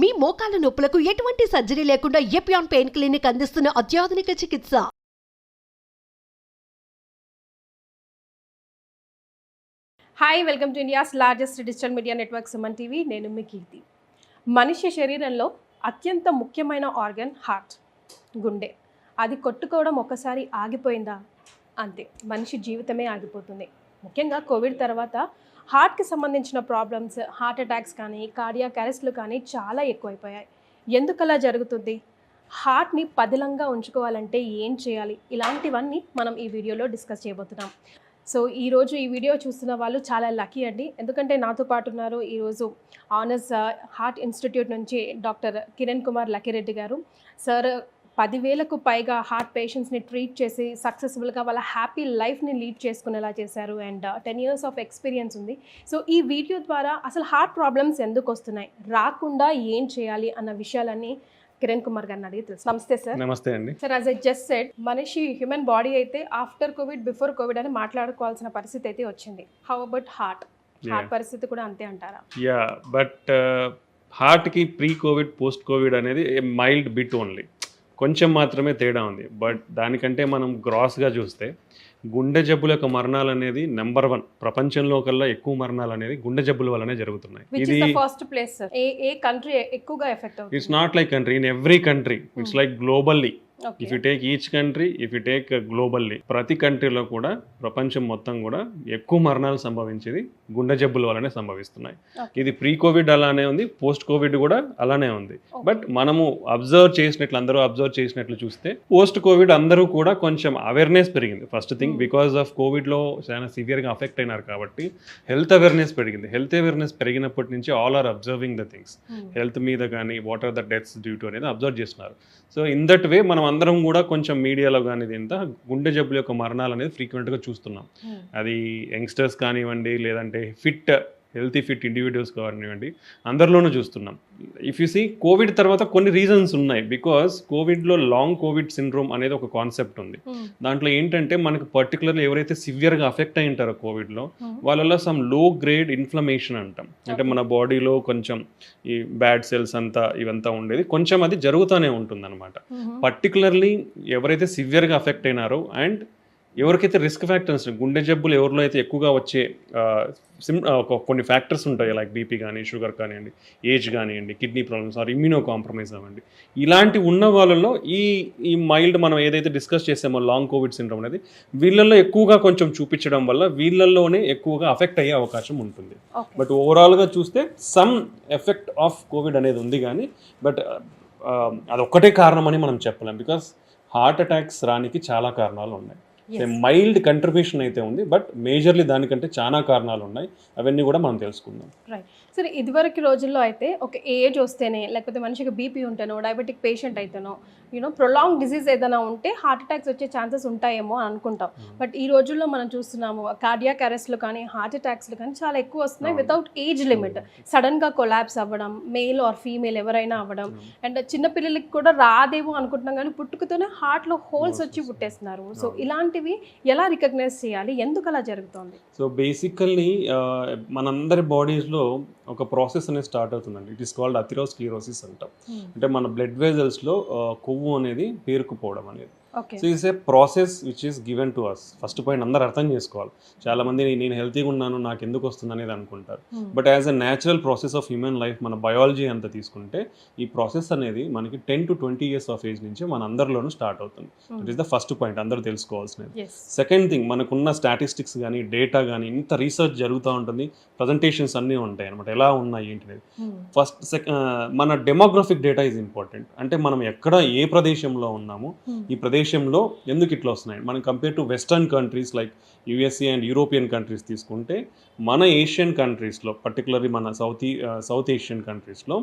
మీ మోకాల నొప్పులకు ఎటువంటి సర్జరీ లేకుండా ఎపియాన్ పెయిన్ క్లినిక్ అందిస్తున్న అత్యాధునిక చికిత్స. Hi, welcome to India's largest digital media network Suman TV. నేను మీ కీర్తి. మనిషి శరీరంలో అత్యంత ముఖ్యమైన ఆర్గన్ హార్ట్, గుండె. అది కొట్టుకోవడం ఒక్కసారి ఆగిపోయిందా అంతే, మనిషి జీవితమే ఆగిపోతుంది. ముఖ్యంగా కోవిడ్ తర్వాత హార్ట్కి సంబంధించిన ప్రాబ్లమ్స్, హార్ట్ అటాక్స్ కానీ కార్డియాక్ అరెస్ట్లు కానీ చాలా ఎక్కువైపోయాయి. ఎందుకలా జరుగుతుంది? హార్ట్ని పదిలంగా ఉంచుకోవాలంటే ఏం చేయాలి? ఇలాంటివన్నీ మనం ఈ వీడియోలో డిస్కస్ చేయబోతున్నాం. సో ఈరోజు ఈ వీడియో చూస్తున్న వాళ్ళు చాలా లక్కీ అండి, ఎందుకంటే నాతో పాటు ఉన్నారు ఈరోజు ఆనర్స్ హార్ట్ ఇన్స్టిట్యూట్ నుంచి డాక్టర్ కిరణ్ కుమార్ లక్కిరెడ్డి గారు. సార్ 10,000కు పైగా హార్ట్ పేషెంట్స్ని ట్రీట్ చేసి సక్సెస్ఫుల్గా వాళ్ళ హ్యాపీ లైఫ్ని లీడ్ చేసుకునేలా చేశారు అండ్ 10 years ఆఫ్ ఎక్స్పీరియన్స్ ఉంది. సో ఈ వీడియో ద్వారా అసలు హార్ట్ ప్రాబ్లమ్స్ ఎందుకు వస్తున్నాయి, రాకుండా ఏం చేయాలి అన్న విషయాలన్నీ కిరణ్ కుమార్ గారిని అడిగి తెలుసు. నమస్తే సార్. నమస్తే అండి. Sir, as I just said, మనిషి హ్యూమన్ బాడీ అయితే ఆఫ్టర్ కోవిడ్ బిఫోర్ కోవిడ్ అని మాట్లాడుకోవాల్సిన పరిస్థితి అయితే వచ్చింది. హౌ అబౌట్ హార్ట్ పరిస్థితి కూడా అంతే అంటారా? యా, బట్ హార్ట్కి ప్రీ కోవిడ్ పోస్ట్ కోవిడ్ అనేది మైల్డ్ బిట్ ఓన్లీ, కొంచెం మాత్రమే తేడా ఉంది. బట్ దానికంటే మనం గ్రాస్గా చూస్తే గుండె జబ్బుల యొక్క మరణాలు అనేది నెంబర్ 1 ప్రపంచంలో కల్లా ఎక్కువ మరణాలు అనేది గుండె జబ్బుల వల్లనే జరుగుతున్నాయి. ఇది ఫస్ట్ ప్లేస్. ఏ కంట్రీ ఎక్కువగా ఎఫెక్ట్ అవుతుంది? It's not like country, in every country it's like globally. If you take each country, if you take globally, ప్రతి కంట్రీలో కూడా ప్రపంచం మొత్తం కూడా ఎక్కువ మరణాలు సంభవించేది గుండె జబ్బుల వల్లనే సంభవిస్తున్నాయి. ఇది ప్రీ కోవిడ్ అలానే ఉంది, పోస్ట్ కోవిడ్ కూడా అలానే ఉంది. బట్ మనము అందరూ అబ్జర్వ్ చేసినట్లు చూస్తే పోస్ట్ కోవిడ్ అందరూ కూడా కొంచెం అవేర్నెస్ పెరిగింది. ఫస్ట్ థింగ్, బికాస్ ఆఫ్ కోవిడ్లో చాలా సివియర్గా అఫెక్ట్ అయినారు కాబట్టి హెల్త్ అవేర్నెస్ పెరిగింది. హెల్త్ అవేర్నెస్ పెరిగినప్పటి నుంచి all are observing the things. Health మీద కానీ what are the deaths due to అనేది అబ్జర్వ్ చేస్తున్నారు. సో ఇన్ దట్ వే మనం అందరం కూడా కొంచెం మీడియాలో కానీ ఇంత గుండె జబ్బుల యొక్క మరణాలు అనేది ఫ్రీక్వెంట్గా చూస్తున్నాం. అది యంగ్స్టర్స్ కానివ్వండి, లేదంటే హెల్తీ ఫిట్ ఇండివిజువల్స్ కానివ్వండి, అందరిలోనూ చూస్తున్నాం. ఇఫ్ యూ సీ, కోవిడ్ తర్వాత కొన్ని రీజన్స్ ఉన్నాయి. బికాస్ కోవిడ్లో లాంగ్ కోవిడ్ సిండ్రోమ్ అనేది ఒక కాన్సెప్ట్ ఉంది. దాంట్లో ఏంటంటే మనకు పర్టికులర్లీ ఎవరైతే సివియర్గా అఫెక్ట్ అయి ఉంటారో కోవిడ్లో, వాళ్ళలో సమ్ లో గ్రేడ్ ఇన్ఫ్లమేషన్ అంటాం. అంటే మన బాడీలో కొంచెం ఈ బ్యాడ్ సెల్స్ అంతా ఇవంతా ఉండేది, కొంచెం అది జరుగుతూనే ఉంటుంది అనమాట. పర్టికులర్లీ ఎవరైతే సివియర్గా అఫెక్ట్ అయినారో అండ్ ఎవరికైతే రిస్క్ ఫ్యాక్టర్స్, గుండె జబ్బులు ఎవరిలో అయితే ఎక్కువగా వచ్చే కొన్ని ఫ్యాక్టర్స్ ఉంటాయి, లైక్ బీపీ కానీ, షుగర్ కానివ్వండి, ఏజ్ కానివ్వండి, kidney problems or immunocompromise అవ్వండి, ఇలాంటి ఉన్న వాళ్ళలో ఈ మైల్డ్ మనం ఏదైతే డిస్కస్ చేసామో లాంగ్ కోవిడ్ సిండ్రోమ్ అనేది వీళ్ళల్లో ఎక్కువగా కొంచెం చూపించడం వల్ల వీళ్ళల్లోనే ఎక్కువగా అఫెక్ట్ అయ్యే అవకాశం ఉంటుంది. బట్ ఓవరాల్గా చూస్తే సమ్ ఎఫెక్ట్ ఆఫ్ కోవిడ్ అనేది ఉంది కానీ, బట్ అదొక్కటే కారణమని మనం చెప్పలేం. బికాస్ హార్ట్ అటాక్స్ రానికి చాలా కారణాలు ఉన్నాయి. మైల్డ్ కంట్రిబ్యూషన్ అయితే ఉంది, బట్ మేజర్లీ దానికంటే చాలా కారణాలు ఉన్నాయి. అవన్నీ కూడా మనం తెలుసుకుందాం. రైట్. సరే, ఇదివరకు రోజుల్లో అయితే ఒక ఏజ్ వస్తేనే, లేకపోతే మనిషికి బీపీ ఉంటేనో, డయాబెటిక్ పేషెంట్ అయితేనో, ప్రొలాంగ్ డిసీజ్ ఏదైనా ఉంటే హార్ట్ అటాక్స్ వచ్చే ఛాన్సెస్ ఉంటాయేమో అని అనుకుంటాం. బట్ ఈ రోజుల్లో మనం చూస్తున్నాము కార్డియాక్ అరెస్ట్లు కానీ, హార్ట్ అటాక్స్లు కానీ చాలా ఎక్కువ వస్తున్నాయి వితౌట్ ఏజ్ లిమిట్. సడన్గా కొలాప్స్ అవ్వడం, మేల్ ఆర్ ఫీమేల్ ఎవరైనా అవ్వడం, అండ్ చిన్నపిల్లలకి కూడా రాదేమో అనుకుంటున్నాం కానీ పుట్టుకతోనే హార్ట్లో హోల్స్ వచ్చి పుట్టేస్తున్నారు. సో ఇలాంటివి ఎలా రికగ్నైజ్ చేయాలి, ఎందుకు అలా జరుగుతుంది? సో బేసికల్లీ మనందరి బాడీస్లో ఒక ప్రాసెస్ అనేది స్టార్ట్ అవుతుందండి. ఇట్ ఈస్ కాల్డ్ అథెరోస్క్లెరోసిస్ అంటాం. అంటే మన బ్లడ్ వెజల్స్లో కొవ్వు అనేది పేరుకుపోవడం అనేది. So it's a process which is given to us. First point అందరూ అర్థం చేసుకోవాలి. చాలా మంది నేను హెల్తీగా ఉన్నాను, నాకు ఎందుకు వస్తుంది అనేది అనుకుంటారు. But as a natural process of human life, మన బయాలజీ అంతా తీసుకుంటే ఈ ప్రాసెస్ అనేది మనకి 10 to 20 years ఆఫ్ ఏజ్ నుంచి మన అందరిలోనూ స్టార్ట్ అవుతుంది. It is the first point అందరూ తెలుసుకోవాల్సినది. సెకండ్ థింగ్, మనకున్న స్టాటిస్టిక్స్ కానీ, డేటా కానీ, ఇంత రీసెర్చ్ జరుగుతూ ఉంటుంది, ప్రజెంటేషన్స్ అన్నీ ఉంటాయి అనమాట, ఎలా ఉన్నాయి ఏంటి. మన డెమోగ్రఫిక్ డేటా ఈజ్ ఇంపార్టెంట్. అంటే మనం ఎక్కడ ఏ ప్రదేశంలో ఉన్నామో, ఈ ప్రదేశంలో ఎందుకు ఇట్లా వస్తున్నాయి. మనం compare to western countries like USA and European countries తీసుకుంటే, మన ఏషియన్ కంట్రీస్లో, పర్టికులర్లీ మన సౌత్ ఏషియన్ కంట్రీస్లో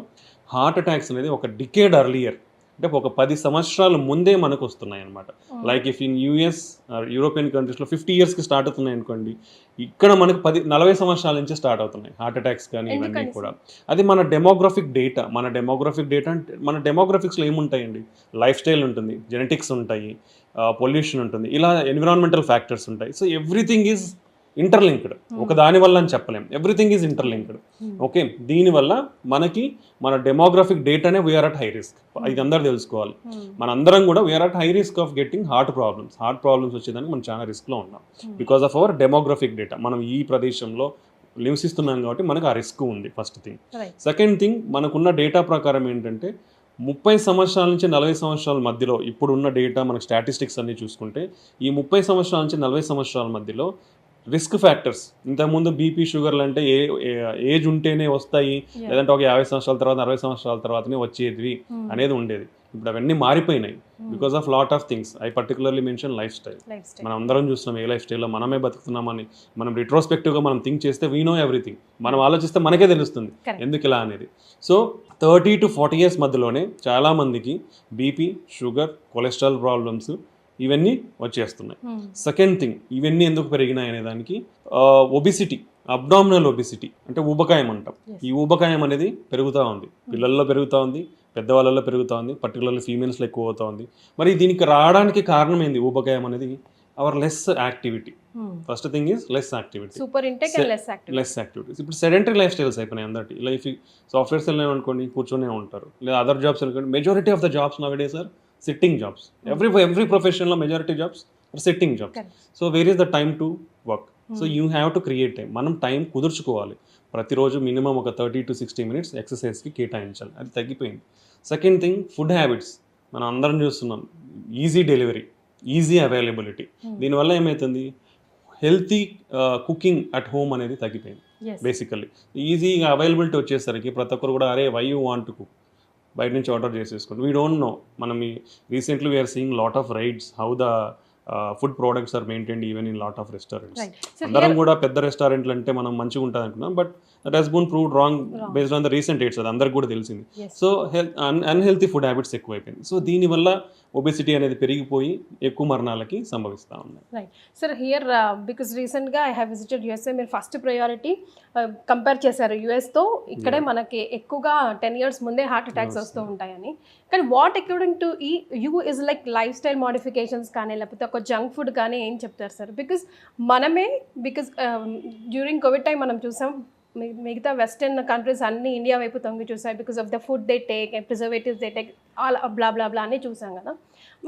హార్ట్ అటాక్స్ అనేది ఒక డికేడ్ అర్లియర్, అంటే ఒక 10 సంవత్సరాల ముందే మనకు వస్తున్నాయి అనమాట. Like if in US European కంట్రీస్లో 50 yearsకి స్టార్ట్ అవుతున్నాయి అనుకోండి, ఇక్కడ మనకు 40 సంవత్సరాల నుంచి స్టార్ట్ అవుతున్నాయి హార్ట్ అటాక్స్ కానీ ఇవన్నీ కూడా. అది మన డెమోగ్రఫిక్ డేటా. అంటే మన డెమోగ్రఫిక్స్లో ఏముంటాయండి, లైఫ్ స్టైల్ ఉంటుంది, జెనెటిక్స్ ఉంటాయి, పొల్యూషన్ ఉంటుంది, ఇలా ఎన్విరాన్మెంటల్ ఫ్యాక్టర్స్ ఉంటాయి. So everything is interlinked. ఒక దాని వల్ల అని చెప్పలేం, ఎవ్రీథింగ్ ఈజ్ ఇంటర్లింక్డ్. ఓకే, దీనివల్ల మనకి మన డెమోగ్రఫిక్ డేటానే వీఆర్ అట్ హై రిస్క్. ఇది అందరూ తెలుసుకోవాలి. మనందరం కూడా we are at high risk of getting heart problems వచ్చేదానికి మనం చాలా రిస్క్లో ఉన్నాం because of our demographic data. మనం ఈ ప్రదేశంలో నివసిస్తున్నాం కాబట్టి మనకు ఆ రిస్క్ ఉంది, ఫస్ట్ థింగ్. సెకండ్ థింగ్, మనకున్న డేటా ప్రకారం ఏంటంటే 30 సంవత్సరాల నుంచి 40 సంవత్సరాల మధ్యలో ఇప్పుడున్న డేటా మనకు స్టాటిస్టిక్స్ అన్ని చూసుకుంటే ఈ 30 సంవత్సరాల నుంచి 40 సంవత్సరాల మధ్యలో రిస్క్ ఫ్యాక్టర్స్, ఇంతకుముందు బీపీ షుగర్లు అంటే ఏజ్ ఉంటేనే వస్తాయి, లేదంటే ఒక 50 సంవత్సరాల తర్వాత 60 సంవత్సరాల తర్వాతనే వచ్చేది అనేది ఉండేది. ఇప్పుడు అవన్నీ మారిపోయినాయి because of lot of things. I particularly mention life style. మనం అందరం చూస్తున్నాం ఏ లైఫ్ స్టైల్లో మనమే బతుకుతున్నామని. మనం రిట్రోస్పెక్టివ్గా మనం థింక్ చేస్తే వీ నో ఎవ్రీథింగ్. మనం ఆలోచిస్తే మనకే తెలుస్తుంది ఎందుకు ఇలా అనేది. సో 30 to 40 years మధ్యలోనే చాలామందికి బీపీ, షుగర్, కొలెస్ట్రాల్ ప్రాబ్లమ్స్ ఇవన్నీ వచ్చేస్తున్నాయి. సెకండ్ థింగ్, ఇవన్నీ ఎందుకు పెరిగినాయి అనే దానికి ఒబిసిటీ, అబ్డామినల్ ఒబిసిటీ అంటే ఊబకాయం అంటాం. ఈ ఊబకాయం అనేది పెరుగుతూ ఉంది, పిల్లల్లో పెరుగుతూ ఉంది, పెద్దవాళ్ళలో పెరుగుతూ ఉంది, పర్టికులర్లీ ఫీమేల్స్లో ఎక్కువ అవుతూ ఉంది. మరి దీనికి రావడానికి కారణం ఏంది? ఊబకాయం అనేది our less activity. First thing is less activity, less activities. ఇప్పుడు సెడెంటరీ లైఫ్ స్టైల్స్ అయిపోయినాయి అందరికి. లైఫ్ సాఫ్ట్వేర్స్ వెళ్ళినామనుకోండి కూర్చొనే ఉంటారు, లేదా అదర్ జాబ్స్ అనుకోండి. Majority of the jobs nowadays are sitting jobs. Every ప్రొఫెషన్లో majority jobs are sitting jobs. So where is the time to work? So you have to create time. మనం time కుదుర్చుకోవాలి. ప్రతిరోజు minimum ఒక 30 to 60 minutes ఎక్సర్సైజ్కి కేటాయించాలి. అది తగ్గిపోయింది. Second thing, food habits. మనం అందరం చూస్తున్నాం, ఈజీ డెలివరీ, ఈజీ అవైలబిలిటీ. దీనివల్ల ఏమవుతుంది? హెల్తీ కుకింగ్ అట్ హోమ్ అనేది తగ్గిపోయింది. బేసికల్లీ ఈజీగా అవైలబిలిటీ వచ్చేసరికి ప్రతి ఒక్కరు కూడా అరే why you want to cook, బయట నుంచి ఆర్డర్ చేసేసుకోండి. We don't know. మనం recently we are seeing lot of raids how the food products are maintained even in lot of restaurants. అందరం కూడా పెద్ద రెస్టారెంట్లు అంటే మనం మంచిగా ఉంటుంది అనుకున్నాం, but that has been proved wrong based on the recent dates. అది అందరికి కూడా తెలిసింది. సో అన్హెల్తీ ఫుడ్ హ్యాబిట్స్ ఎక్కువైపోయింది. సో దీనివల్ల ఒబెసిటీ అనేది పెరిగిపోయి ఎక్కువ మరణాలకి సంభవిస్తూ ఉన్నాయి. రైట్ సార్, హియర్ బికాస్ రీసెంట్గా ఐ హ్యావ్ విజిటెడ్ యూఎస్ఏ. మీరు ఫస్ట్ ప్రయారిటీ కంపేర్ చేశారు యూఎస్తో. ఇక్కడే మనకి ఎక్కువగా 10 years ముందే హార్ట్ అటాక్స్ వస్తూ ఉంటాయని. కానీ what according to you is like lifestyle modifications కానీ లేకపోతే ఒక జంక్ ఫుడ్ కానీ ఏం చెప్తారు sir? Because during covid time మనం చూసాం, మిగతా వెస్టర్న్ కంట్రీస్ అన్ని ఇండియా వైపు తొంగి చూసాయి because of the food they take, preservatives they take, all blah blah blah అని చూసాం కదా.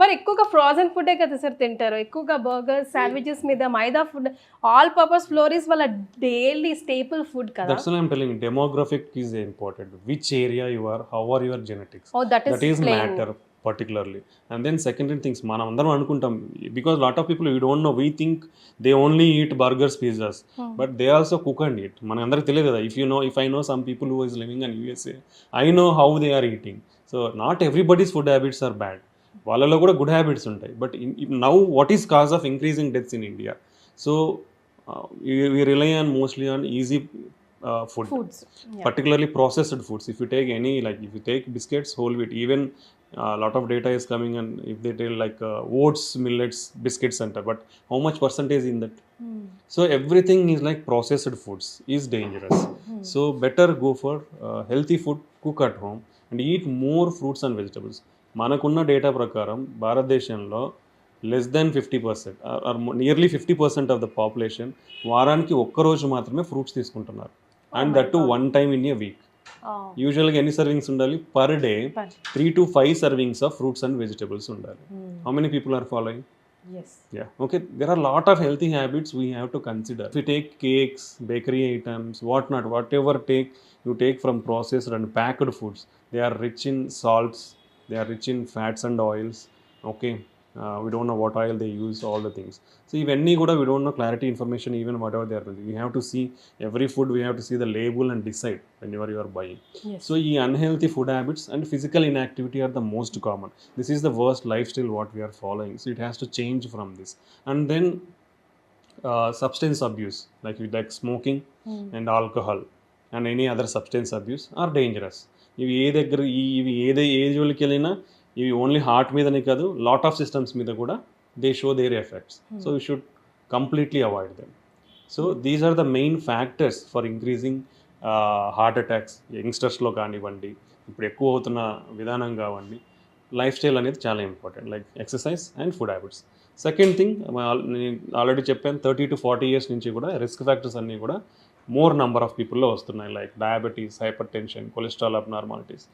మరి ఎక్కువగా ఫ్రోజన్ ఫుడే కదా సార్ తింటారు. ఎక్కువగా బర్గర్స్, శాండ్విచెస్ మీద మైదా ఫుడ్, ఆల్ పర్పస్ ఫ్లోరీస్ వాళ్ళ డైలీ స్టేపుల్ ఫుడ్ కదా. That's what I'm telling you. Demographic is important. Which area you are, how are your genetics? Oh, that is matter particularly. And then secondary things మనం అందరం అనుకుంటాం, because lot of people we don't know, we think they only eat burgers, pizzas, but they also cook and eat. మన అందరికి తెలియదు కదా. If I know some people who is living in USA, I know how they are eating. So not everybody's food habits are bad. వాళ్ళలో కూడా good habits ఉంటాయి. But now what is cause of increasing deaths in India? So we rely on mostly on easy foods, particularly processed foods. If you take any, like if you take biscuits, whole wheat, even lot of data is coming, and if they tell like oats, millets, biscuits center, but how much percentage in that? So everything is like processed foods is dangerous. So better go for healthy food, cook at home and eat more fruits and vegetables. మనకున్న data ప్రకారం భారతదేశంలో less than 50% or nearly 50% of the population వారానికి ఒక్కరోజు మాత్రమే fruits తీసుకుంటున్నారు. And that too 1 time in a week. యూజువల్గా ఎన్ని servings ఉండాలి? Per day 3 to 5 servings of fruits and vegetables ఉండాలి. How many people are following? Yeah, okay, there are a lot of healthy habits we have to consider. If you take cakes, bakery items, whatever you take from processed and packed foods, they are rich in salts, they are rich in fats and oils. Okay, we don't know what oil they use, all the things. So ivanni kuda we don't know clarity information, even whatever they are doing. We have to see every food, we have to see the label and decide whenever you are buying. So unhealthy food habits and physical inactivity are the most common. This is the worst lifestyle what we are following. So it has to change from this. And then substance abuse, like smoking and alcohol and any other substance abuse are dangerous. ఇవి ఏ జోలికి వెళ్ళినా ఇవి only heart మీదనే కాదు, lot of systems మీద కూడా they show their effects. So you should completely avoid them. So these are the main factors for increasing heart attacks. యంగ్స్టర్స్లో కానివ్వండి, ఇప్పుడు ఎక్కువ అవుతున్న విధానం కావండి, లైఫ్ స్టైల్ అనేది చాలా important, like exercise and food habits. Second thing నేను ఆల్రెడీ చెప్పాను 30 to 40 years నుంచి కూడా రిస్క్ ఫ్యాక్టర్స్ అన్నీ కూడా మోర్ నెంబర్ ఆఫ్ పీపుల్లో వస్తున్నాయి, like diabetes, hyper tension, cholesterol abnormalities.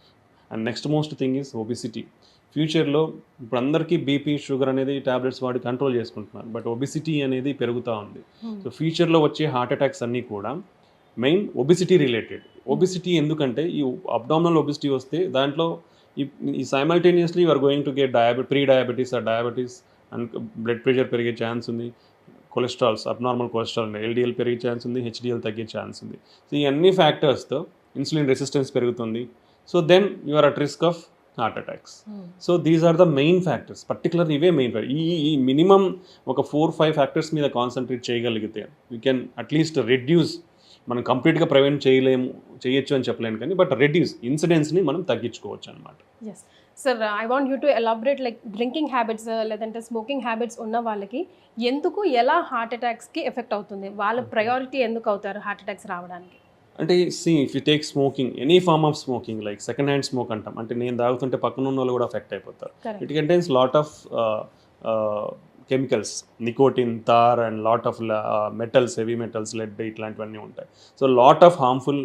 And next most thing is obesity. ఫ్యూచర్లో ఇప్పుడు అందరికీ బీపీ, షుగర్ అనేది ట్యాబ్లెట్స్ వాడి కంట్రోల్ చేసుకుంటున్నారు, బట్ ఒబిసిటీ అనేది పెరుగుతూ ఉంది. సో ఫ్యూచర్లో వచ్చే హార్ట్ అటాక్స్ అన్నీ కూడా మెయిన్ ఒబిసిటీ రిలేటెడ్. ఒబిసిటీ ఎందుకంటే ఈ అబ్డామినల్ ఒబిసిటీ వస్తే దాంట్లో ఈ simultaneously you're going to get pre diabetes or diabetes and blood pressure పెరిగే ఛాన్స్ ఉంది, కొలెస్ట్రాల్స్, అబ్నార్మల్ కొలెస్ట్రాల్, ఎల్డిఎల్ పెరిగే ఛాన్స్ ఉంది, హెచ్డిఎల్ తగ్గే ఛాన్స్ ఉంది. సో ఈ అన్ని ఫ్యాక్టర్స్తో ఇన్సులిన్ రెసిస్టెన్స్ పెరుగుతుంది. So then you are at risk of heart attacks. So these are the main factors, particular ఇవే మెయిన్ ఫ్యాక్టర్. ఈ మినిమం ఒక 4-5 ఫ్యాక్టర్స్ మీద కాన్సన్ట్రేట్ చేయగలిగితే యూ కెన్ అట్లీస్ట్ రెడ్యూస్. మనం కంప్లీట్గా ప్రివెంట్ చేయొచ్చు అని చెప్పలేను కానీ బట్ రెడ్యూస్ ఇన్సిడెంట్స్ని మనం తగ్గించుకోవచ్చు అనమాట. Yes sir, I want you to elaborate like drinking habits లేదంటే స్మోకింగ్ హ్యాబిట్స్ ఉన్న వాళ్ళకి ఎందుకు ఎలా హార్ట్ అటాక్స్కి ఎఫెక్ట్ అవుతుంది, వాళ్ళ ప్రయారిటీ ఎందుకు అవుతారు హార్ట్ అటాక్స్ రావడానికి? అంటే if you take smoking, any form of smoking like second hand smoke అంటాం, అంటే నేను తాగుతుంటే పక్కన ఉన్న వాళ్ళు కూడా ఎఫెక్ట్ అయిపోతారు. It contains lot of chemicals, nicotine, tar and lot of metals, heavy metals, lead ఇట్లాంటివన్నీ ఉంటాయి. So lot of harmful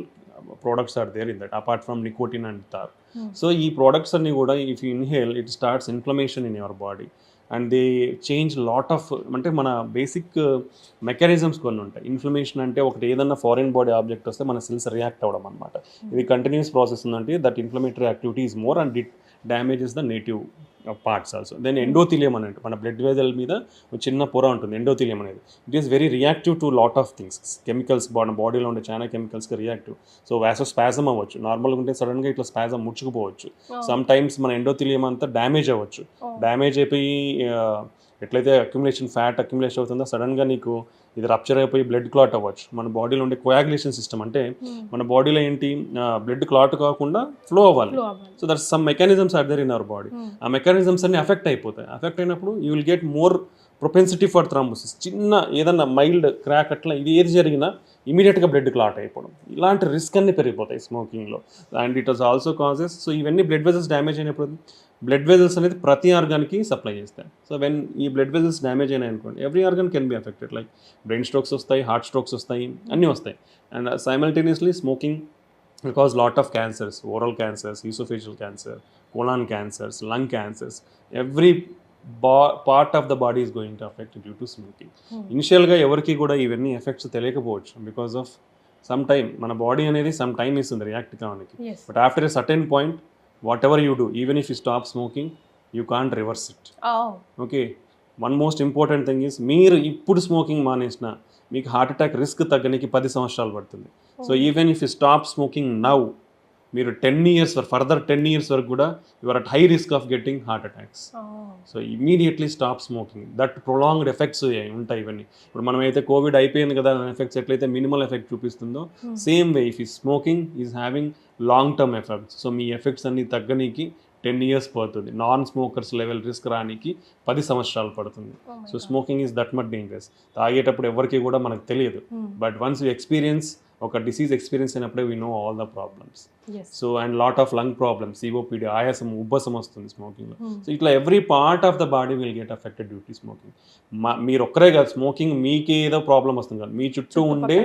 products are there in that apart from nicotine and tar. So ఈ ప్రోడక్ట్స్ అన్నీ కూడా if you inhale it starts inflammation in your body and they change lot of, అంటే మన basic mechanisms కొన్ని ఉంటాయి. Inflammation అంటే ఒకటి ఏదన్నా ఫారిన్ బాడీ ఆబ్జెక్ట్ వస్తే మన సెల్స్ రియాక్ట్ అవ్వడం అనమాట. ఇది కంటిన్యూస్ ప్రాసెస్ ఉందంటే that inflammatory activity is more and it damages the native parts also. Then endothelium అనేది మన బ్లడ్ వెజల్ మీద ఒక చిన్న పొర ఉంటుంది, ఎండోథీలియం అనేది. It is very reactive to lot of things, chemicals, బాడీలో ఉండే చాలా కెమికల్స్కి రియాక్టివ్. సో వాసోస్పాజమ్ అవ్వచ్చు, నార్మల్గా ఉంటే సడన్గా ఇట్లా స్పాజమ్ ముడుచుకుపోవచ్చు. సమ్ టైమ్స్ మన ఎండోథీలియం అంతా డ్యామేజ్ అవ్వచ్చు. డ్యామేజ్ అయిపోయి ఎట్లయితే ఫ్యాట్ అక్యుములేషన్ అవుతుందో సడన్గా నీకు ఇది రప్చర్ అయిపోయి బ్లడ్ క్లాట్ అవ్వచ్చు. మన బాడీలో ఉండే కోయాగులేషన్ సిస్టమ్, అంటే మన బాడీలో ఏంటి బ్లడ్ క్లాట్ కాకుండా ఫ్లో అవ్వాలి. So that some mechanisms are there in our body. ఆ మెకానిజమ్స్ అన్ని అఫెక్ట్ అయిపోతాయి. అఫెక్ట్ అయినప్పుడు you will get more propensity for thrombosis. చిన్న ఏదన్నా మైల్డ్ క్రాక్ అట్లా ఇది ఏది జరిగినా ఇమీడియట్గా బ్లడ్ క్లాట్ అయిపోవడం, ఇలాంటి రిస్క్ అన్ని పెరిగిపోతాయి స్మోకింగ్లో. And it was also causes. So ఇవన్నీ బ్లడ్ వెజల్స్ డ్యామేజ్ అయినప్పుడు బ్లడ్ వెజల్స్ అనేది ప్రతి ఆర్గాన్కి సప్లై చేస్తాయి. సో వెన్ ఈ బ్లడ్ వెజల్స్ డ్యామేజ్ అయినాయి అనుకోండి, every organ can be affected. Like brain strokes వస్తాయి, హార్ట్ స్ట్రోక్స్ వస్తాయి, అన్నీ వస్తాయి. And simultaneously smoking will cause lot of cancers, oral cancers, esophageal cancer, colon cancers, lung cancers. Every part of the body is going to affect due to smoking. ఇనిషియల్గా ఎవరికి కూడా ఇవన్నీ effects తెలియకపోవచ్చు because of some time మన body అనేది some time ఇస్తుంది react కావడానికి. But after a certain point what ever you do, even if you stop smoking you can't reverse it. Okay, one most important thing is మీరు ఇప్పుడు smoking మానేసిన మీకు heart attack risk తగ్గడానికి 10 సంవత్సరాలు పడుతుంది. So even if you stop smoking now, మీరు 10 years further 10 years వరకు కూడా you are at high risk of getting heart attacks. So immediately stop smoking. That prolonged effects ఉంటాయి ఇవన్నీ. ఇప్పుడు మనం అయితే కోవిడ్ అయిపోయింది కదా, ఎఫెక్ట్స్ ఎట్లయితే మినిమల్ ఎఫెక్ట్ చూపిస్తుందో సేమ్ వే ఇఫ్ ఈ smoking is having long term effects. So మీ ఎఫెక్ట్స్ అన్ని తగ్గనీకి 10 years పడుతుంది. నాన్ స్మోకర్స్ లెవెల్ రిస్క్ రానికి 10 సంవత్సరాలు పడుతుంది. So smoking is that much dangerous. తాగేటప్పుడు ఎవరికి కూడా మనకు తెలియదు, బట్ వన్స్ యూ ఎక్స్పీరియన్స్, ఒక డిసీజ్ ఎక్స్పీరియన్స్ అయినప్పుడే we know all the problems. So and lot of lung problems, COPD, ఆయాసం, ఉబ్బసం వస్తుంది స్మోకింగ్లో. సో ఇట్లా every part of the body will get affected due to smoking. మీరు ఒక్కరే కాదు, స్మోకింగ్ మీకు ఏదో ప్రాబ్లం వస్తుంది కాదు, మీ చుట్టూ ఉండే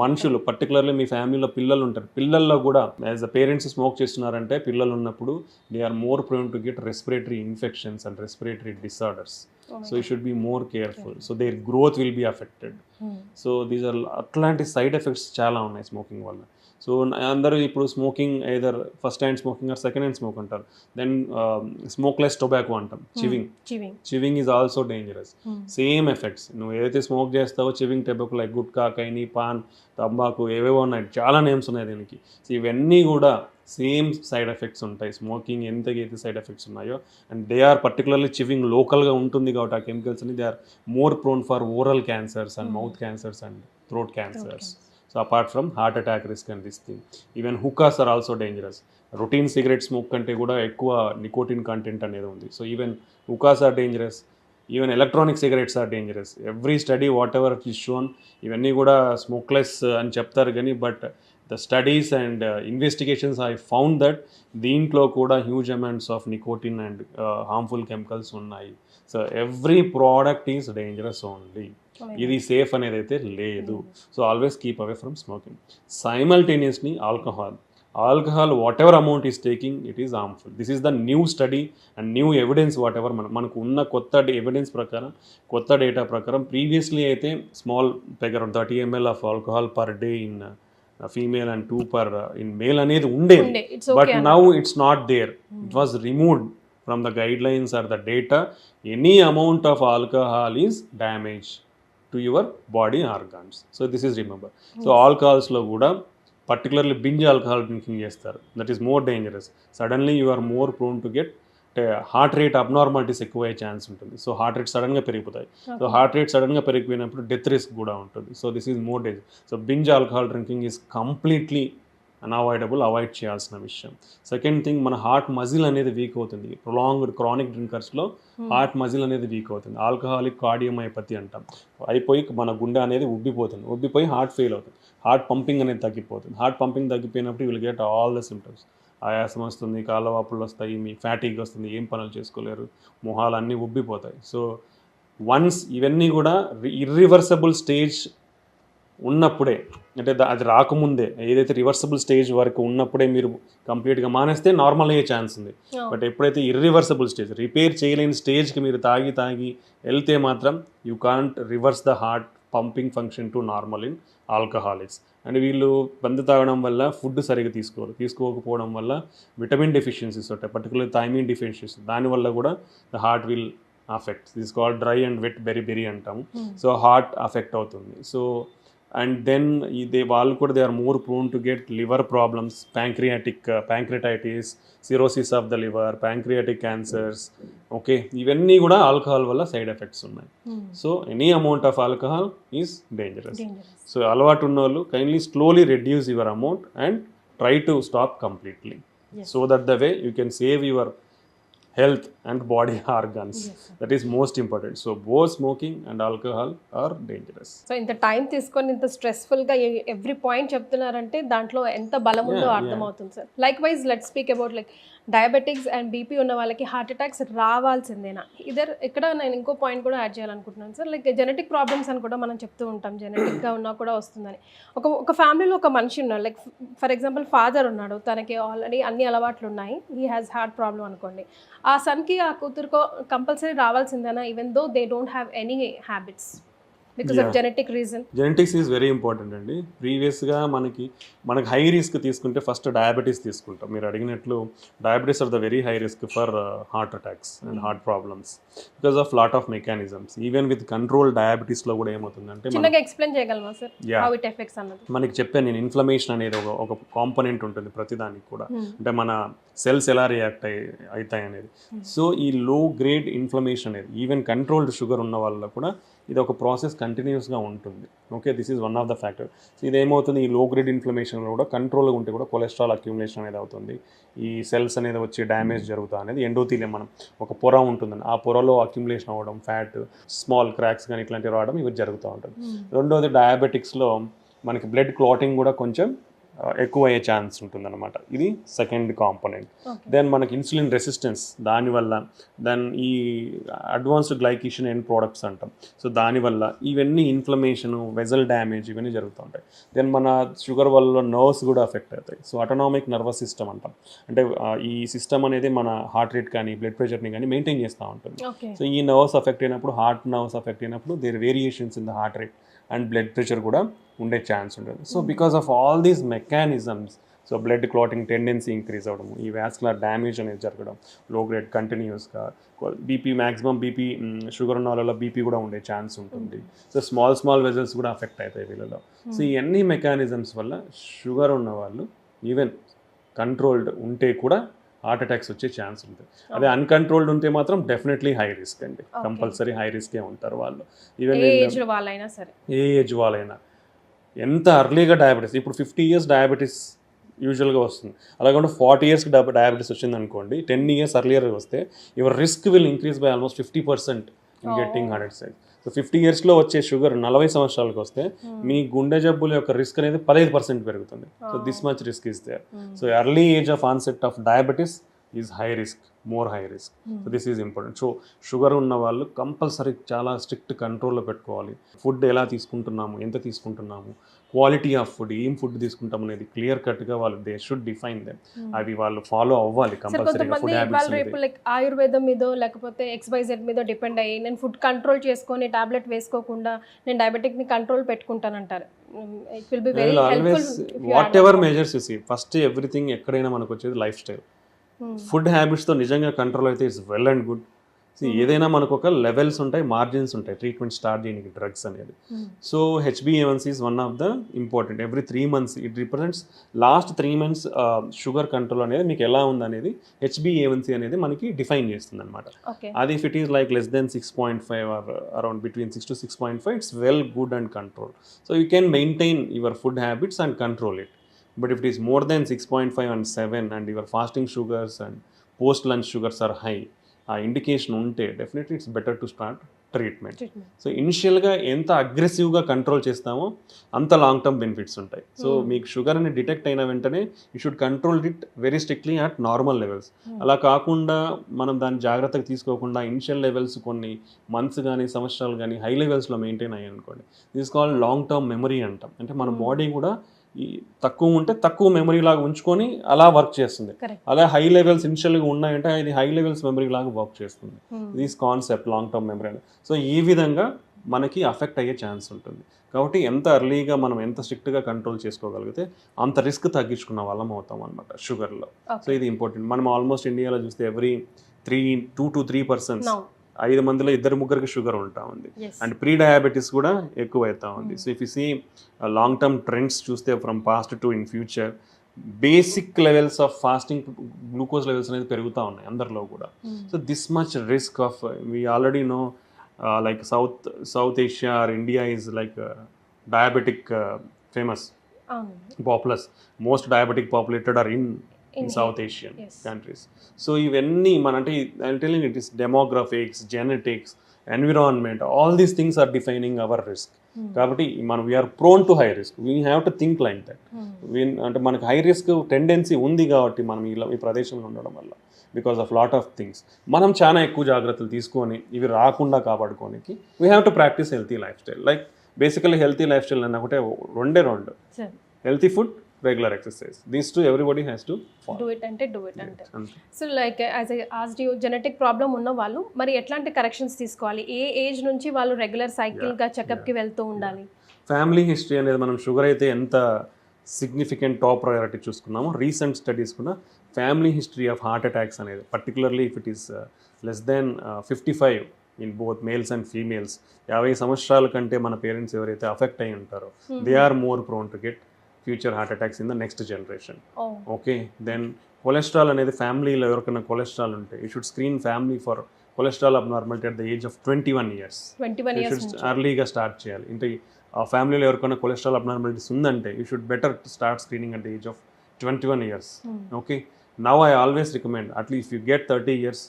మనుషులు, పర్టికులర్లీ మీ ఫ్యామిలీలో పిల్లలు ఉంటారు, పిల్లల్లో కూడా యాజ్ ద పేరెంట్స్ స్మోక్ చేస్తున్నారంటే పిల్లలు ఉన్నప్పుడు they are more prone to get respiratory infections and respiratory disorders. So you should be more careful. So their growth will be affected. So these are అట్లాంటి side effects చాలా ఉన్నాయి smoking వల్ల. So అందరూ ఇప్పుడు smoking either first hand smoking or second hand smoke అంటారు. Then smokeless tobacco అంటాం, chewing is also dangerous. Same effects. నువ్వు ఏదైతే స్మోక్ చేస్తావో chewing tobacco, like gutka, khaini, paan, తంబాకు, ఏవేవో ఉన్నాయి, చాలా నేమ్స్ ఉన్నాయి దీనికి. సో ఇవన్నీ కూడా సేమ్ సైడ్ ఎఫెక్ట్స్ ఉంటాయి. స్మోకింగ్ ఎంతకైతే సైడ్ ఎఫెక్ట్స్ ఉన్నాయో, and they are particularly chewing లోకల్గా ఉంటుంది కాబట్టి ఆ కెమికల్స్ అని they are more prone for oral cancers and mouth cancers and throat cancers. So apart from heart attack risk and this thing, even hookahs are also dangerous. Routine cigarette smoke కంటే కూడా ఎక్కువ nicotine content అనేది ఉంది. So even hookahs are dangerous, even electronic cigarettes are dangerous. Every study whatever it is shown, ఇవన్నీ కూడా smokeless అని చెప్తారు కానీ but the studies and investigations I found that దీంట్లో కూడా huge amounts of nicotine and harmful chemicals ఉన్నాయి. So every product is dangerous only. ఇది safe అనేది అయితే లేదు. So always keep away from smoking. Simultaneously alcohol whatever amount is taking it is harmful. This is the new study and new evidence whatever మనకు ఉన్న కొత్త evidence ప్రకారం, కొత్త data ప్రకారం ప్రీవియస్లీ అయితే small pegger 30 ml of alcohol per day in female and 2 per in male అనేది ఉండేది. But now it's not there. It was removed from the guidelines or the data. Any amount of alcohol is damage to your body organs. So this is remember. So ఆల్కహాల్స్లో కూడా particularly binge alcohol drinking చేస్తారు. That is more dangerous. Suddenly you are more prone to get heart rate abnormalities ఎక్కువ అయ్యే chance ఉంటుంది. So heart rate సడన్గా పెరిగిపోతాయి. So heart rate సడన్గా పెరిగిపోయినప్పుడు death risk కూడా ఉంటుంది. So this is more danger. So binge alcohol drinking is completely unavoidable, avoid చేయాల్సిన విషయం. సెకండ్ థింగ్, మన హార్ట్ మజిల్ అనేది వీక్ అవుతుంది. ప్రొలాంగ్డ్ క్రానిక్ డ్రింకర్స్లో హార్ట్ మజిల్ అనేది వీక్ అవుతుంది. ఆల్కహాలిక్ కార్డియోమైపతి అంటాం. అయిపోయి మన గుండె అనేది ఉబ్బిపోయి హార్ట్ ఫెయిల్ అవుతుంది. హార్ట్ పంపింగ్ అనేది తగ్గిపోతుంది. హార్ట్ పంపింగ్ తగ్గిపోయినప్పుడు you will get all the symptoms. ఆయాసం వస్తుంది, కాళ్ళవాపులు వస్తాయి, మీ ఫ్యాటిక్ వస్తుంది, ఏం పనులు చేసుకోలేరు, మొహాలు అన్నీ ఉబ్బిపోతాయి. సో వన్స్ ఇవన్నీ కూడా ఇర్రివర్సబుల్ స్టేజ్ ఉన్నప్పుడే, అంటే అది రాకముందే, ఏదైతే రివర్సబుల్ స్టేజ్ వరకు ఉన్నప్పుడే మీరు కంప్లీట్గా మానేస్తే నార్మల్ అయ్యే ఛాన్స్ ఉంది. బట్ ఎప్పుడైతే ఇర్రివర్సబుల్ స్టేజ్, రిపేర్ చేయలేని స్టేజ్కి మీరు తాగి వెళ్తే మాత్రం you can't reverse the heart pumping function to normal in alcoholics. And వీళ్ళు మందు తాగడం వల్ల ఫుడ్ సరిగ్గా తీసుకోకపోవడం వల్ల విటమిన్ డెఫిషియన్సీస్ ఉంటాయి, పర్టికులర్ థైమిన్ డెఫిషియన్సీస్. దానివల్ల కూడా the heart will affect. This called dry and wet beri అంటాము. సో హార్ట్ అఫెక్ట్ అవుతుంది. సో అండ్ దెన్ వాళ్ళు కూడా they are more prone to get liver problems, pancreatitis, cirrhosis of the liver, pancreatic cancers. Okay, ఇవన్నీ కూడా alcohol వల్ల side effects ఉన్నాయి. So any amount of alcohol is dangerous. So అలవాటు ఉన్న వాళ్ళు kindly slowly reduce your amount and try to stop completely. So that the way you can save your health and body organs. That is most important. So both smoking and alcohol are dangerous. So ఇంత time తీసుకొని ఇంత స్ట్రెస్ఫుల్గా every point చెప్తున్నారంటే దాంట్లో ఎంత బలం ఉందో అర్థమవుతుంది sir. Like wise let speak about like diabetics and BP ఉన్న వాళ్ళకి హార్ట్ అటాక్స్ రావాల్సిందేనా? ఇక్కడ నేను ఇంకో పాయింట్ కూడా యాడ్ చేయాలనుకుంటున్నాను సార్. లైక్ జెనెటిక్ ప్రాబ్లమ్స్ అని కూడా మనం చెప్తూ ఉంటాం, జెనెటిక్గా ఉన్నా కూడా వస్తుందని. ఒక ఫ్యామిలీలో ఒక మనిషి ఉన్నాడు, లైక్ ఫర్ ఎగ్జాంపుల్ ఫాదర్ ఉన్నాడు, తనకి ఆల్రెడీ అన్ని అలవాట్లు ఉన్నాయి, హీ హ్యాస్ హార్ట్ ప్రాబ్లం అనుకోండి. ఆ సన్కి ఆ కూతురుకో కంపల్సరీ రావాల్సిందేనా, even though they don't have any habits because of genetic reason? Genetics is very important అండి. ప్రీవియస్గా మనకి హై రిస్క్ తీసుకుంటే ఫస్ట్ డయాబెటీస్ తీసుకుంటాం. మీరు అడిగినట్లు diabetes are the very high risk for heart attacks and heart problems because of lot of mechanisms. Even with control డయాబెటీస్లో కూడా ఏమవుతుందంటే, చిన్నగా ఎక్స్ప్లెయిన్ చేయగలమా సార్ హౌ ఇట్ ఎఫెక్ట్స్ అన్నది? మనకి చెప్పాను నేను, ఇన్ఫ్లమేషన్ అనేది ఒక కాంపోనెంట్ ఉంటుంది ప్రతిదానికి కూడా. అంటే మన సెల్స్ ఎలా రియాక్ట్ అవుతాయి అనేది. సో ఈ లో గ్రేడ్ ఇన్ఫ్లమేషన్ అనేది ఈవెన్ కంట్రోల్డ్ షుగర్ ఉన్న వాళ్ళలో కూడా ఇది ఒక ప్రాసెస్ కంటిన్యూస్గా ఉంటుంది. Okay, this is one of the factor. So ఇదేమవుతుంది, ఈ లో గ్రేడ్ ఇన్ఫ్లమేషన్ కూడా కంట్రోల్గా ఉంటే కూడా కొలెస్ట్రాల్ అక్యుములేషన్ అనేది అవుతుంది. ఈ సెల్స్ అనేది వచ్చి డ్యామేజ్ జరుగుతా అనేది ఎండోథీలియం, మనం ఒక పొర ఉంటుందని ఆ పొరలో అక్యుములేషన్ అవ్వడం, ఫ్యాట్, స్మాల్ క్రాక్స్ కానీ ఇట్లాంటివి రావడం ఇవి జరుగుతూ ఉంటుంది. రెండోది డయాబెటిక్స్లో మనకి బ్లడ్ క్లాటింగ్ కూడా కొంచెం ఎక్కువ అయ్యే ఛాన్స్ ఉంటుందన్నమాట. ఇది సెకండ్ కాంపోనెంట్. దెన్ మనకి ఇన్సులిన్ రెసిస్టెన్స్ దానివల్ల, దెన్ ఈ అడ్వాన్స్డ్ గ్లైకేషన్ ఎండ్ ప్రోడక్ట్స్ అంటాం. సో దానివల్ల ఇవన్నీ ఇన్ఫ్లమేషన్, వెజల్ డ్యామేజ్ ఇవన్నీ జరుగుతూ ఉంటాయి. దెన్ మన షుగర్ వల్ల నర్వ్స్ కూడా ఎఫెక్ట్ అవుతాయి. సో ఆటోనామిక్ నర్వస్ సిస్టమ్ అంటాం. అంటే ఈ సిస్టమ్ అనేది మన హార్ట్ రేట్ కానీ బ్లడ్ ప్రెషర్ని కానీ మెయింటైన్ చేస్తూ ఉంటుంది. సో ఈ నర్వ్స్ ఎఫెక్ట్ అయినప్పుడు, హార్ట్ నర్వ్స్ ఎఫెక్ట్ అయినప్పుడు there variations in the heart rate and blood pressure కూడా ఉండే ఛాన్స్ ఉంటుంది. So because of all these mechanisms, so blood clotting tendency increase అవ్వడం, ఈ వాస్కులర్ డ్యామేజ్ అనేది జరగడం, లో గ్రేడ్ కంటిన్యూస్గా బీపీ, మ్యాక్సిమం బీపీ, షుగర్ ఉన్న వాళ్ళలో బీపీ కూడా ఉండే ఛాన్స్ ఉంటుంది. సో స్మాల్ వెజల్స్ కూడా అఫెక్ట్ అవుతాయి వీళ్ళలో. సో ఈ అన్ని మెకానిజమ్స్ వల్ల షుగర్ ఉన్న వాళ్ళు ఈవెన్ కంట్రోల్డ్ ఉంటే కూడా హార్ట్ అటాక్స్ వచ్చే ఛాన్స్ ఉంటుంది. అదే అన్కంట్రోల్డ్ ఉంటే మాత్రం డెఫినెట్లీ హై రిస్క్ అండి, కంపల్సరీ హై రిస్కే ఉంటారు వాళ్ళు. ఈవెన్ ఏ ఏజ్ వాళ్ళైనా, ఎంత అర్లీగా డయాబెటీస్, ఇప్పుడు 50 years డయాబెటీస్ యూజువల్గా వస్తుంది, అలాగే 40 yearsకి డయాబెటీస్ వచ్చింది అనుకోండి, 10 years అర్లియర్ వస్తే your risk will increase by almost 50% in getting heart attack. So 50 yearsలో వచ్చే షుగర్ 40 సంవత్సరాలకు వస్తే మీ గుండె జబ్బుల యొక్క రిస్క్ అనేది 15% పెరుగుతుంది. So this much risk is there. So early age of onset of diabetes is high risk, more high risk. So this is important. So sugar ఉన్న వాళ్ళు కంపల్సరీ చాలా స్ట్రిక్ట్ కంట్రోల్లో పెట్టుకోవాలి. ఫుడ్ ఎలా తీసుకుంటున్నాము, ఎంత తీసుకుంటున్నాము, క్వాలిటీ ఆఫ్ ఫుడ్, ఏం ఫుడ్ తీసుకుంటాం అనేది క్లియర్ కట్గా వాళ్ళు దే షుడ్ డిఫైన్ దెమ్. అవి వాళ్ళు ఫాలో అవ్వాలి కంపల్సరీగా. ఫుడ్ హ్యాబిట్స్ రేపు లైక్ ఆయుర్వేదం మీదో లేకపోతే XYZ మీదో డిపెండ్ అయ్యి నేను ఫుడ్ కంట్రోల్ చేసుకొని టాబ్లెట్ వేసుకోకుండా నేను డయాబెటిక్ని కంట్రోల్ పెట్టుకుంటానంటారు. It will be very helpful. Whatever measures you see, first everything ఎక్కడైనా మనకు వచ్చేది లైఫ్ స్టైల్. ఫుడ్ హ్యాబిట్స్తో నిజంగా కంట్రోల్ అయితే ఇట్స్ వెల్ అండ్ గుడ్. ఏదైనా మనకు ఒక లెవెల్స్ ఉంటాయి, మార్జిన్స్ ఉంటాయి ట్రీట్మెంట్ స్టార్ట్ చేయడానికి డ్రగ్స్ అనేది. So HbA1c is one of the important. Every 3 months it represents last 3 months sugar control అనేది మీకు ఎలా ఉందనేది HbA1c అనేది మనకి డిఫైన్ చేస్తుంది అనమాట. అది if it is like less than 6.5 or around between 6 to 6.5 it's well good and control. So you can maintain your food habits and control it. But if it is more than 6.5 and 7 and your fasting sugars and post lunch sugars are high, ఆ indication ఉంటే definitely it's better to start treatment. So ఇనిషియల్గా ఎంత అగ్రెసివ్గా control చేస్తామో అంత long term benefits ఉంటాయి. So మీకు sugar అని డిటెక్ట్ అయిన వెంటనే you should control it very strictly at normal levels. అలా కాకుండా మనం దాన్ని జాగ్రత్తగా తీసుకోకుండా ఇనిషియల్ లెవెల్స్ కొన్ని మంత్స్ కానీ సంవత్సరాలు కానీ హై లెవెల్స్లో మెయింటైన్ అయ్యాయి అనుకోండి, this called long term memory అంటాం. అంటే మన బాడీ కూడా ఈ తక్కువ ఉంటే తక్కువ మెమరీ లాగా ఉంచుకొని అలా వర్క్ చేస్తుంది. అలా హై లెవెల్స్ ఇనిషియల్గా ఉన్నాయంటే ఇది హై లెవెల్స్ మెమరీ లాగా వర్క్ చేస్తుంది. This concept long term memory. So ఈ విధంగా మనకి అఫెక్ట్ అయ్యే ఛాన్స్ ఉంటుంది. కాబట్టి ఎంత ఎర్లీగా మనం ఎంత స్ట్రిక్ట్గా కంట్రోల్ చేసుకోగలిగితే అంత రిస్క్ తగ్గించుకున్న వాళ్ళం అవుతాం అనమాట షుగర్లో. సో ఇది ఇంపార్టెంట్. మనం ఆల్మోస్ట్ ఇండియాలో చూస్తే ఎవ్రీ 2 to 3% 5 మందిలో 2-3 షుగర్ ఉంటా ఉంది. అండ్ ప్రీ డయాబెటీస్ కూడా ఎక్కువ అవుతా ఉంది. So if you see long term trends చూస్తే from past to in future basic levels of fasting glucose levels అనేది పెరుగుతూ ఉన్నాయి అందరిలో కూడా. So this much risk of we already know like South Asia or India is like diabetic famous populous, most diabetic populated are in South Asian countries. So ఇవన్నీ అంటే I'm telling you, it is demographics, genetics, environment, all these things are defining our risk. కాబట్టి మనం we are prone to high risk. We have to think like that. అంటే మనకు high risk tendency ఉంది కాబట్టి మనం ఈ ప్రదేశంలో ఉండడం వల్ల because of lot of things మనం చాలా ఎక్కువ జాగ్రత్తలు తీసుకొని ఇవి రాకుండా కాపాడుకోనికి we have to practice healthy lifestyle. Like basically healthy lifestyle అన్న ఒకటే రెండు healthy food, regular exercise. These two everybody has to do it అంటే. So like as I asked you, genetic problem ఉన్న వాళ్ళు మరి ఎట్లాంటి corrections తీసుకోవాలి? ఏ age నుంచి వాళ్ళు రెగ్యులర్ సైకిల్గా చెకప్కి వెళ్తూ ఉండాలి? ఫ్యామిలీ హిస్టరీ అనేది మనం షుగర్ అయితే ఎంత సిగ్నిఫికెంట్ టాప్ ప్రయారిటీ చూసుకున్నామో, రీసెంట్ స్టడీస్ కూడా family history of heart attacks అనేది particularly if it is less than 55 in both males and females, 50 సంవత్సరాల కంటే మన పేరెంట్స్ ఎవరైతే అఫెక్ట్ అయి ఉంటారో they are more prone to get future heart attacks in the next generation. Okay, then cholesterol అనేది ఫ్యామిలీలో ఎవరికైనా కొలెస్ట్రాల్ ఉంటే you should screen family for cholesterol abnormality at the age of 21 years. You should ఎర్లీగా start చేయాలి. అంటే ఆ ఫ్యామిలీలో ఎవరికైనా కొలెస్ట్రాల్ అబ్నార్మాలిటీస్ ఉందంటే you should better start screening at the age of 21 years. Okay, now I always recommend at least if you get 30 years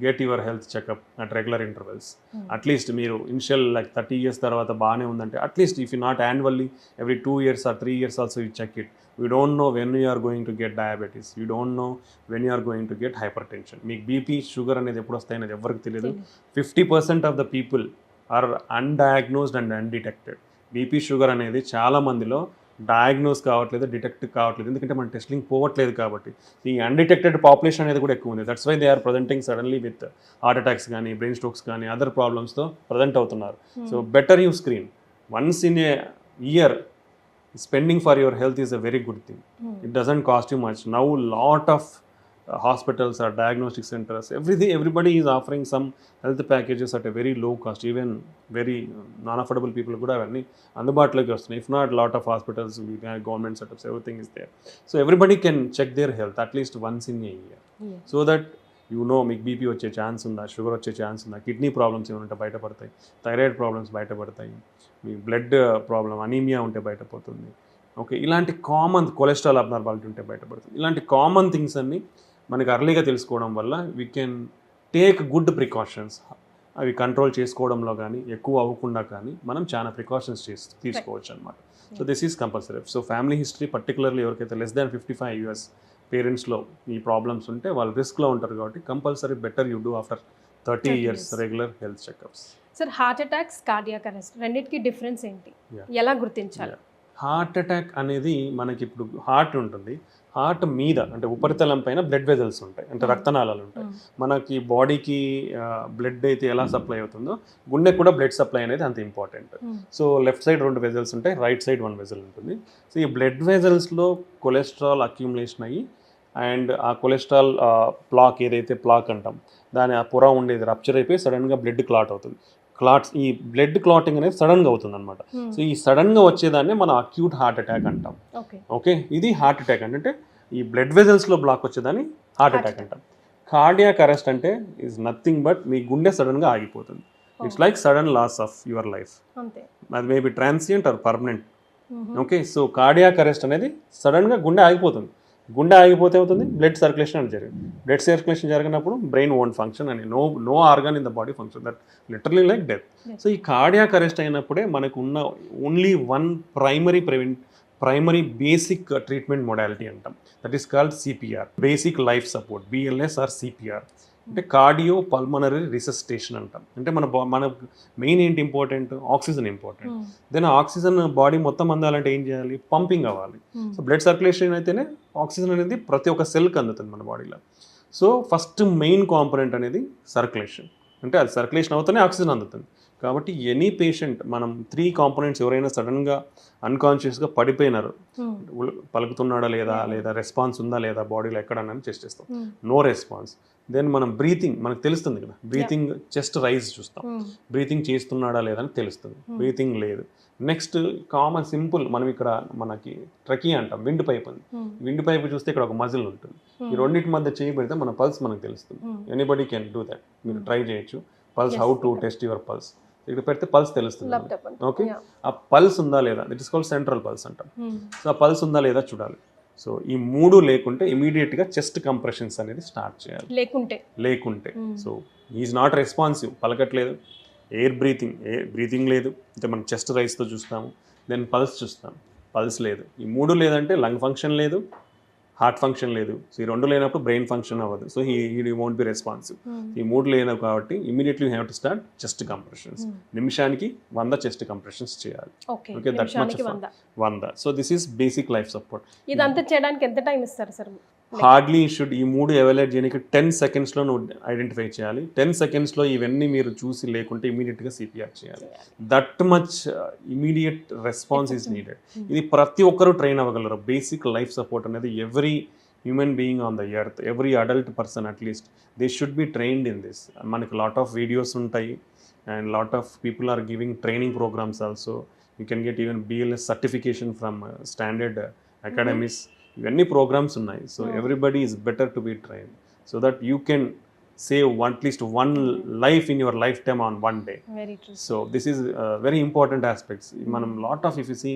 get your health checkup at regular intervals. At least మీరు initial like 30 years తర్వాత బాగానే ఉందంటే at least if you not annually every 2 years or 3 years also you check it. You don't know when you are going to get diabetes. You don't know when you are going to get hypertension. మీకు BP sugar అనేది ఎప్పుడు వస్తాయి అనేది ఎవరికి తెలియదు. 50% of the people are undiagnosed and undetected. BP sugar అనేది చాలా మందిలో డయాగ్నోస్ కావట్లేదు, డిటెక్ట్ కావట్లేదు, ఎందుకంటే మన టెస్టింగ్ పోవట్లేదు కాబట్టి. ఈ అన్డిటెక్టెడ్ పాపులేషన్ అనేది కూడా ఎక్కువ ఉంది. That's why they are presenting suddenly with heart attacks కానీ బ్రెయిన్ స్ట్రోక్స్ కానీ అదర్ ప్రాబ్లమ్స్తో ప్రజెంట్ అవుతున్నారు. So better you screen once in a year. Spending for your health is a very good thing. It doesn't cost you much. Now lot of hospitals or diagnostic centers, everybody is offering some health packages at a very low cost. Even very non-affordable people కూడా అవన్నీ అందుబాటులోకి వస్తున్నాయి. If not, lot of hospitals, government setups, everything is there. So everybody can check their health at least once in a year. So that you know మీకు BP వచ్చే chance ఉందా, sugar వచ్చే chance ఉందా, kidney problems ఏమైనా బయటపడతాయి, thyroid problems బయటపడతాయి, మీ blood problem anaemia ఉంటే బయటపోతుంది. Okay, ఇలాంటి కామన్ కొలెస్ట్రాల్ అబ్నార్మాలిటీ ఉంటే బయటపడుతుంది. ఇలాంటి కామన్ థింగ్స్ అన్నీ మనకి అర్లీగా తెలుసుకోవడం వల్ల we can take good precautions. అవి కంట్రోల్ చేసుకోవడంలో కానీ ఎక్కువ అవ్వకుండా కానీ మనం చాలా ప్రికాషన్స్ తీసుకోవచ్చు అనమాట. So this is compulsory. So family history particularly ఎవరికైతే లెస్ దాన్ 55 years పేరెంట్స్లో ఈ ప్రాబ్లమ్స్ ఉంటే వాళ్ళు రిస్క్లో ఉంటారు కాబట్టి compulsory better you do after 30 years regular health checkups. Sir heart attacks, cardiac arrest రెండింటికి డిఫరెన్స్ ఏంటి, ఎలా గుర్తించాలి? హార్ట్ అటాక్ అనేది మనకి ఇప్పుడు హార్ట్ ఉంటుంది, హార్ట్ మీద అంటే ఉపరితలం పైన బ్లడ్ వెజల్స్ ఉంటాయి, అంటే రక్తనాళాలు ఉంటాయి. మనకి బాడీకి బ్లడ్ అయితే ఎలా సప్లై అవుతుందో గుండెకి కూడా బ్లడ్ సప్లై అనేది అంత important. So left side 2 vessels ఉంటాయి, రైట్ సైడ్ 1 వెజల్ ఉంటుంది. సో ఈ బ్లడ్ వెజల్స్లో కొలెస్ట్రాల్ అక్యుములేషన్ అయ్యి అండ్ ఆ కొలెస్ట్రాల్ ప్లాక్ ఏదైతే ప్లాక్ అంటాం దాని ఆ పొర ఉండేది రప్చర్ అయిపోయి సడన్గా బ్లడ్ క్లాట్ అవుతుంది. ఈ బ్లడ్ క్లాటింగ్ అనేది సడన్గా అవుతుంది అనమాట. సో ఈ సడన్గా వచ్చేదాన్ని మనం అక్యూట్ హార్ట్ అటాక్ అంటాం. ఓకే, ఇది హార్ట్ అటాక్ అంటే ఈ బ్లడ్ వెజల్స్లో బ్లాక్ వచ్చేదాన్ని హార్ట్ అటాక్ అంటాం. కార్డియాక్ అరెస్ట్ అంటే ఈజ్ నథింగ్ బట్ మీ గుండె సడన్గా ఆగిపోతుంది. It's like sudden loss of your life. అది maybe transient or permanent. Okay, so cardiac arrest అనేది సడన్గా గుండె ఆగిపోతుంది. గుండె ఆగిపోతే అవుతుంది బ్లడ్ సర్క్యులేషన్ అని జరిగింది. బ్లడ్ సర్క్యులేషన్ జరిగినప్పుడు బ్రెయిన్ ఓన్ ఫంక్షన్ అని no organ in the body function, that literally like death. So ఈ కార్డియాక్ అరెస్ట్ అయినప్పుడే మనకు ఉన్న only one primary basic treatment modality అంటాం, that is called CPR, basic life support, BLS or CPR. అంటే cardio pulmonary resuscitation అంటాం. అంటే మన main ఏంటి important, oxygen important. Then oxygen body మొత్తం అందాలంటే ఏం చేయాలి, పంపింగ్ అవ్వాలి. సో బ్లడ్ సర్క్యులేషన్ అయితేనే ఆక్సిజన్ అనేది ప్రతి ఒక్క సెల్కి అందుతుంది మన బాడీలో. సో ఫస్ట్ మెయిన్ కాంపోనెంట్ అనేది సర్క్యులేషన్, అంటే అది సర్క్యులేషన్ అవుతూనే ఆక్సిజన్ అందుతుంది. కాబట్టి ఎనీ పేషెంట్ మనం 3 కాంపోనెంట్స్ ఎవరైనా సడన్గా అన్కాన్షియస్గా పడిపోయినారు, పలుకుతున్నాడా లేదా రెస్పాన్స్ ఉందా లేదా బాడీలో ఎక్కడన్నా చెస్ట్ చేస్తాం, నో రెస్పాన్స్. దెన్ మనం బ్రీతింగ్ మనకు తెలుస్తుంది కదా, బ్రీతింగ్ చెస్ట్ రైజ్ చూస్తాం, బ్రీతింగ్ చేస్తున్నాడా లేదా అని తెలుస్తుంది, బ్రీతింగ్ లేదు. నెక్స్ట్ కామన్ సింపుల్ మనం ఇక్కడ మనకి ట్రకీ అంటాం, విండ్ పైప్ ఉంది. విండ్ పైప్ చూస్తే ఇక్కడ ఒక మజిల్ ఉంటుంది, ఈ రెండింటి మధ్య చేయి పెడితే మన పల్స్ మనకు తెలుస్తుంది. ఎనీబడి కెన్ డూ దట్, మీరు ట్రై చేయొచ్చు. Pulse, how to test your pulse, ఇక్కడ పెడితే పల్స్ తెలుస్తుంది. ఓకే, ఆ పల్స్ ఉందా లేదా, that is called central pulse అంటాం. సో ఆ పల్స్ ఉందా లేదా చూడాలి. సో ఈ 3 లేకుంటే ఇమీడియట్గా చెస్ట్ కంప్రెషన్స్ అనేది స్టార్ట్ చేయాలి. లేకుంటే సో ఈజ్ నాట్ రెస్పాన్సివ్, పలకట్లేదు, ఎయిర్ బ్రీతింగ్ లేదు, అంటే మనం చెస్ట్ రైస్తో చూస్తాము. దెన్ పల్స్ చూస్తాం, పల్స్ లేదు. ఈ 3 లేదంటే లంగ్ ఫంక్షన్ లేదు, హార్ట్ ఫంక్షన్ లేదు. సో ఈ 2 లేనప్పుడు బ్రెయిన్ ఫంక్షన్ అవ్వదు. So he won't be responsive. ఈ 3 లేనవి కాబట్టి immediately you have to start chest compressions. నిమిషానికి 100 చెస్ట్ కంప్రెషన్స్ చేయాలి. Okay, that much 100. So this is basic life support. ఇదంతా చేయడానికి ఎంత టైం ఇస్తారు సార్? హార్డ్లీ షుడ్ ఈ 3 ఎవాల్యుయేట్ చేయడానికి 10 secondsలో నువ్వు ఐడెంటిఫై చేయాలి. 10 secondsలో ఇవన్నీ మీరు చూసి లేకుంటే ఇమీడియట్గా సిపిఆర్ చేయాలి. That much immediate response is needed. ఇది ప్రతి ఒక్కరూ ట్రైన్ అవ్వగలరు. బేసిక్ లైఫ్ సపోర్ట్ అనేది every human being on the earth, every adult person at least they should be trained in this. మనకి లాట్ ఆఫ్ వీడియోస్ ఉంటాయి and lot of people are giving training programs also. You can get even BLS certification from standard academies. ఇవన్నీ programs ఉన్నాయి. So everybody is better to be train so that you can save at least 1 life in your lifetime on one day. Very true. So this is very important aspects. Manam lot of, if you see,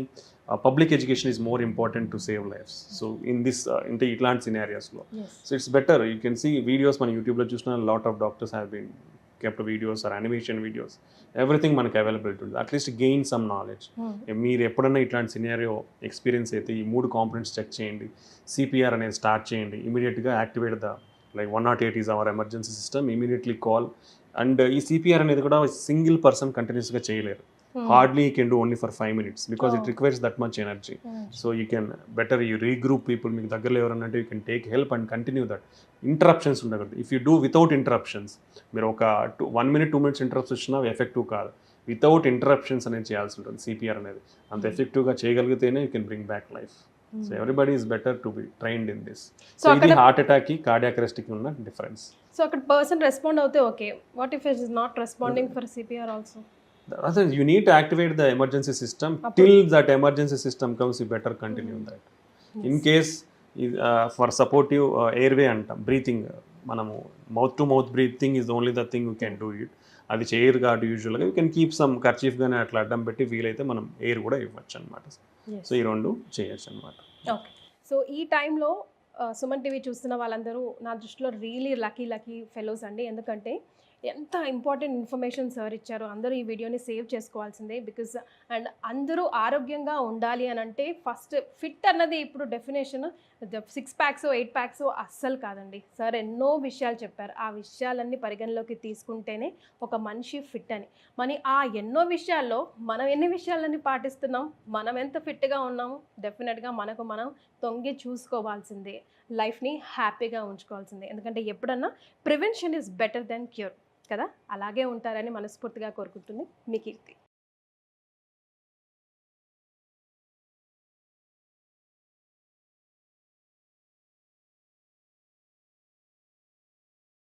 public education is more important to save lives. So in this into itlant scenarios lo, so it's better. You can see videos on YouTube lo chusna, a lot of doctors have been kept videos or animation videos, everything మనకు available ఉంటుంది. At least gain some knowledge. మీరు ఎప్పుడన్నా ఇట్లాంటి scenario experience అయితే ఈ 3 components check చేయండి, CPR అనేది start చేయండి, ఇమీడియట్గా activate the like 108 is our emergency system, immediately call. And ఈ సిపిఆర్ అనేది కూడా సింగిల్ పర్సన్ కంటిన్యూస్గా చేయలేరు. Hardly you can do only for 5 minutes because it requires that much energy. So you can better you regroup people, మీకు దగ్గరలో ఎవరన్నా అంటే you can take help and continue that. Interruptions ఉండకూడదు. If you do without interruptions, మీరు ఒక 1 minute 2 minutes interrupts వచ్చినా effective కాదు. Without interruptions అనేది చేయాల్సి ఉంటుంది. సిపిఆర్ అనేది అంత ఎఫెక్టివ్గా చేయగలిగితేనే you can bring back life. So everybody is better to be trained in this. So ఇది హార్ట్ అటాక్కి కార్డియాక్ అరెస్ట్కి ఉన్న డిఫరెన్స్. సో అక్కడ పర్సన్ రెస్పాండ్ అవుతే okay, what if it is not responding for CPR also? You need to activate the emergency system. Till that emergency system comes, you better continue that. In case for supportive airway antam, breathing, manamu mouth to mouth breathing is the only the thing you can do it. అది చేయరు కాబట్టి యూజువల్గా you can keep some kerchief కానీ అట్లా అడ్డం పెట్టి వీలైతే మనం ఎయిర్ కూడా ఇవ్వచ్చు అనమాట. సో ఈ 2 చేయొచ్చు అనమాట. ఓకే, సో ఈ టైంలో సుమన్ టీవీ చూస్తున్న వాళ్ళందరూ నా దృష్టిలో రియలీ లక్కీ ఫెలోస్ అండి. ఎందుకంటే ఎంత ఇంపార్టెంట్ ఇన్ఫర్మేషన్ సార్ ఇచ్చారో. అందరూ ఈ వీడియోని సేవ్ చేసుకోవాల్సిందే. బికాజ్ అండ్ అందరూ ఆరోగ్యంగా ఉండాలి అని అంటే ఫస్ట్ ఫిట్ అన్నది ఇప్పుడు డెఫినేషన్ 6 ప్యాక్స్ 8 ప్యాక్స్ అస్సలు కాదండి. సార్ ఎన్నో విషయాలు చెప్పారు. ఆ విషయాలన్నీ పరిగణలోకి తీసుకుంటేనే ఒక మనిషి ఫిట్ అని. మరి ఆ ఎన్నో విషయాల్లో మనం ఎన్ని విషయాలన్నీ పాటిస్తున్నాం, మనం ఎంత ఫిట్గా ఉన్నాము, డెఫినెట్గా మనకు మనం తొంగి చూసుకోవాల్సిందే. లైఫ్ని హ్యాపీగా ఉంచుకోవాల్సిందే. ఎందుకంటే ఎప్పుడన్నా prevention is better than cure కదా. అలాగే ఉంటారని మనస్ఫూర్తిగా కోరుకుంటుంది మీ కీర్తి.